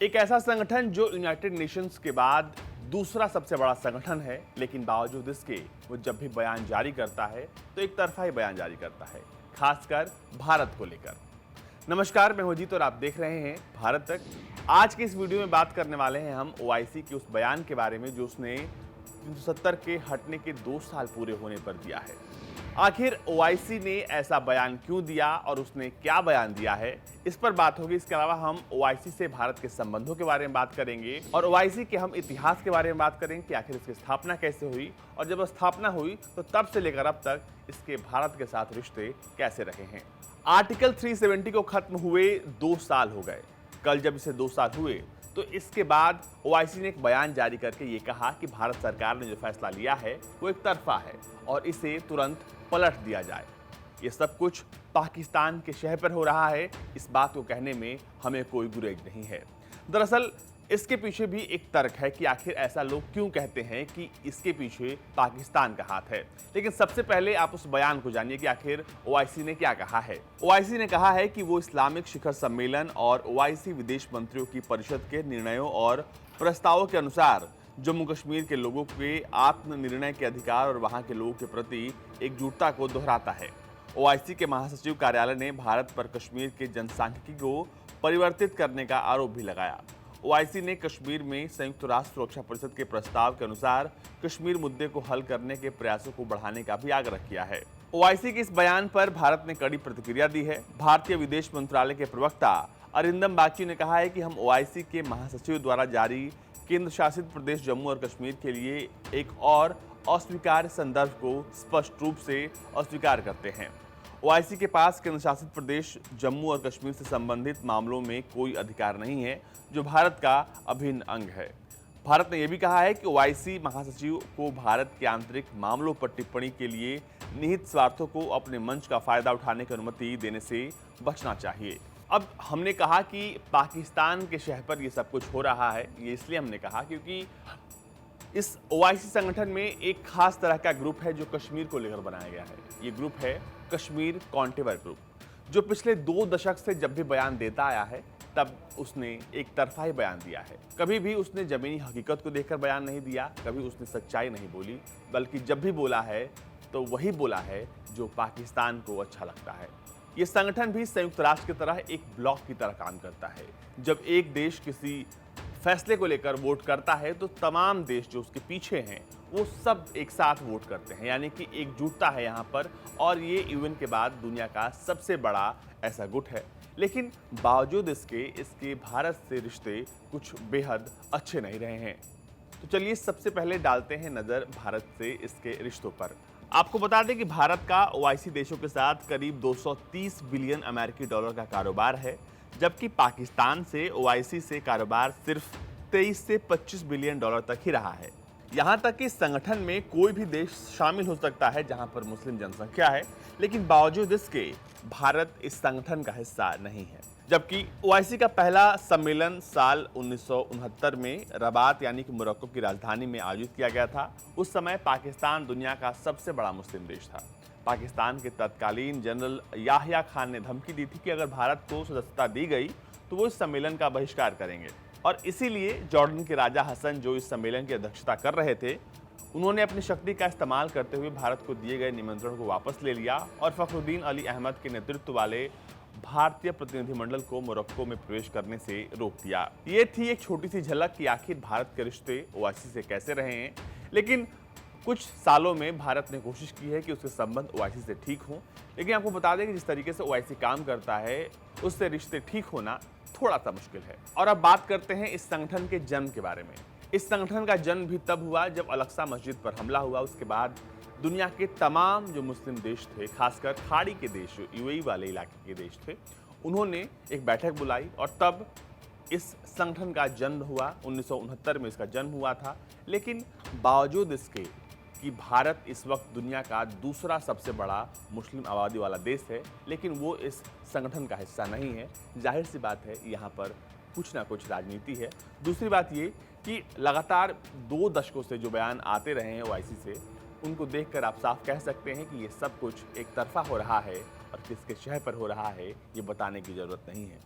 एक ऐसा संगठन जो यूनाइटेड नेशंस के बाद दूसरा सबसे बड़ा संगठन है, लेकिन बावजूद इसके वो जब भी बयान जारी करता है तो एक तरफा ही बयान जारी करता है, खासकर भारत को लेकर। नमस्कार, मैं हूं अजीत और आप देख रहे हैं भारत तक। आज के इस वीडियो में बात करने वाले हैं हम ओआईसी के उस बयान के बारे में जो उसने 370 के हटने के 2 साल पूरे होने पर दिया है। आखिर ओआईसी ने ऐसा बयान क्यों दिया और उसने क्या बयान दिया है, इस पर बात होगी। इसके अलावा हम ओआईसी से भारत के संबंधों के बारे में बात करेंगे और ओआईसी के हम इतिहास के बारे में बात करेंगे कि आखिर इसकी स्थापना कैसे हुई और जब स्थापना हुई तो तब से लेकर अब तक इसके भारत के साथ रिश्ते कैसे रहे हैं। आर्टिकल 370 को खत्म हुए 2 साल हो गए। कल जब इसे 2 साल हुए तो इसके बाद ओआईसी ने एक बयान जारी करके ये कहा कि भारत सरकार ने जो फैसला लिया है वो एक तरफा है और इसे तुरंत पलट दिया जाए। ये सब कुछ पाकिस्तान के शहर पर हो रहा है। इस बात को कहने में हमें कोई गुरेज नहीं है। दरअसल इसके पीछे भी एक तर्क है कि आखिर ऐसा लोग क्यों कहते हैं कि इसके पीछे पाकिस्तान का हाथ है। लेकिन सबसे पहले आप उस बयान को जानिए कि आखिर ओआईसी ने क्या कहा है। ओआईसी ने कहा है कि वो इस्लामिक शिखर सम्मेलन और ओआईसी विदेश मंत्रियों की परिषद के निर्णयों और प्रस्तावों के अनुसार जम्मू कश्मीर के लोगों के आत्मनिर्णय के अधिकार और वहां के लोगों के प्रति एकजुटता को दोहराता है। ओआईसी के महासचिव कार्यालय ने भारत पर कश्मीर के जनसांख्यिकी को परिवर्तित करने का आरोप भी लगाया। ओआईसी ने कश्मीर में संयुक्त राष्ट्र सुरक्षा परिषद के प्रस्ताव के अनुसार कश्मीर मुद्दे को हल करने के प्रयासों को बढ़ाने का भी आग्रह किया है। ओआईसी के इस बयान पर भारत ने कड़ी प्रतिक्रिया दी है। भारतीय विदेश मंत्रालय के प्रवक्ता अरिंदम बागची ने कहा है कि हम ओआईसी के महासचिव द्वारा जारी केंद्र शासित प्रदेश जम्मू और कश्मीर के लिए एक और अस्वीकार्य संदर्भ को स्पष्ट रूप से अस्वीकार करते हैं। ओआईसी के पास केंद्र शासित प्रदेश जम्मू और कश्मीर से संबंधित मामलों में कोई अधिकार नहीं है, जो भारत का अभिन्न अंग है। भारत ने यह भी कहा है कि ओआईसी महासचिव को भारत के आंतरिक मामलों पर टिप्पणी के लिए निहित स्वार्थों को अपने मंच का फायदा उठाने की अनुमति देने से बचना चाहिए। अब हमने कहा कि पाकिस्तान के शहर पर यह सब कुछ हो रहा है, ये इसलिए हमने कहा क्योंकि इस ओआईसी संगठन में एक खास तरह का ग्रुप है जो कश्मीर को लेकर बनाया गया है। ये ग्रुप है कश्मीर कॉन्टेवर ग्रुप, जो पिछले 2 दशक से जब भी बयान देता आया है तब उसने एक तरफा ही बयान दिया है। कभी भी उसने जमीनी हकीकत को देखकर बयान नहीं दिया, कभी उसने सच्चाई नहीं बोली, बल्कि जब भी बोला है तो वही बोला है जो पाकिस्तान को अच्छा लगता है। ये संगठन भी संयुक्त राष्ट्र की तरह एक ब्लॉक की तरह काम करता है। जब एक देश किसी फैसले को लेकर वोट करता है तो तमाम देश जो उसके पीछे हैं वो सब एक साथ वोट करते हैं, यानी कि एकजुटता है यहाँ पर। और ये यूएन के बाद दुनिया का सबसे बड़ा ऐसा गुट है। लेकिन बावजूद इसके भारत से रिश्ते कुछ बेहद अच्छे नहीं रहे हैं। तो चलिए सबसे पहले डालते हैं नज़र भारत से इसके रिश्तों पर। आपको बता दें कि भारत का ओआईसी देशों के साथ करीब 230 बिलियन अमेरिकी डॉलर का कारोबार है, जबकि पाकिस्तान से ओआईसी से कारोबार सिर्फ 23 से 25 बिलियन डॉलर तक ही रहा है। यहाँ तक कि इस संगठन में कोई भी देश शामिल हो सकता है जहाँ पर मुस्लिम जनसंख्या है, लेकिन बावजूद इसके भारत इस संगठन का हिस्सा नहीं है। जबकि ओआईसी का पहला सम्मेलन साल 1969 में रबात यानी कि मोरक्को की राजधानी में आयोजित किया गया था। उस समय पाकिस्तान दुनिया का सबसे बड़ा मुस्लिम देश था। पाकिस्तान के तत्कालीन जनरल याहिया खान ने धमकी दी थी कि अगर भारत को सदस्यता दी गई तो वो इस सम्मेलन का बहिष्कार करेंगे। और इसीलिए जॉर्डन के राजा हसन जो इस सम्मेलन की अध्यक्षता कर रहे थे, उन्होंने अपनी शक्ति का इस्तेमाल करते हुए भारत को दिए गए निमंत्रण को वापस ले लिया और फखरुद्दीन अली अहमद के नेतृत्व वाले भारतीय प्रतिनिधिमंडल को मोरक्को में प्रवेश करने से रोक दिया। ये थी एक छोटी सी झलक कि आखिर भारत के रिश्ते ओआईसी से कैसे रहे हैं। लेकिन कुछ सालों में भारत ने कोशिश की है कि उसके संबंध ओआईसी से ठीक हों। लेकिन आपको बता दें कि जिस तरीके से ओआईसी काम करता है उससे रिश्ते ठीक होना थोड़ा सा मुश्किल है। और अब बात करते हैं इस संगठन के जन्म के बारे में। इस संगठन का जन्म भी तब हुआ जब अल-अक्सा मस्जिद पर हमला हुआ। उसके बाद दुनिया के तमाम जो मुस्लिम देश थे, खासकर खाड़ी के देश, जो यूएई वाले इलाके के देश थे, उन्होंने एक बैठक बुलाई और तब इस संगठन का जन्म हुआ। 1969 में इसका जन्म हुआ था। लेकिन बावजूद इसके कि भारत इस वक्त दुनिया का दूसरा सबसे बड़ा मुस्लिम आबादी वाला देश है, लेकिन वो इस संगठन का हिस्सा नहीं है। जाहिर सी बात है यहाँ पर कुछ ना कुछ राजनीति है। दूसरी बात ये कि लगातार 2 दशकों से जो बयान आते रहे हैं ओआईसी से, उनको देखकर आप साफ कह सकते हैं कि ये सब कुछ एक तरफा हो रहा है और किसके शहर पर हो रहा है ये बताने की जरूरत नहीं है।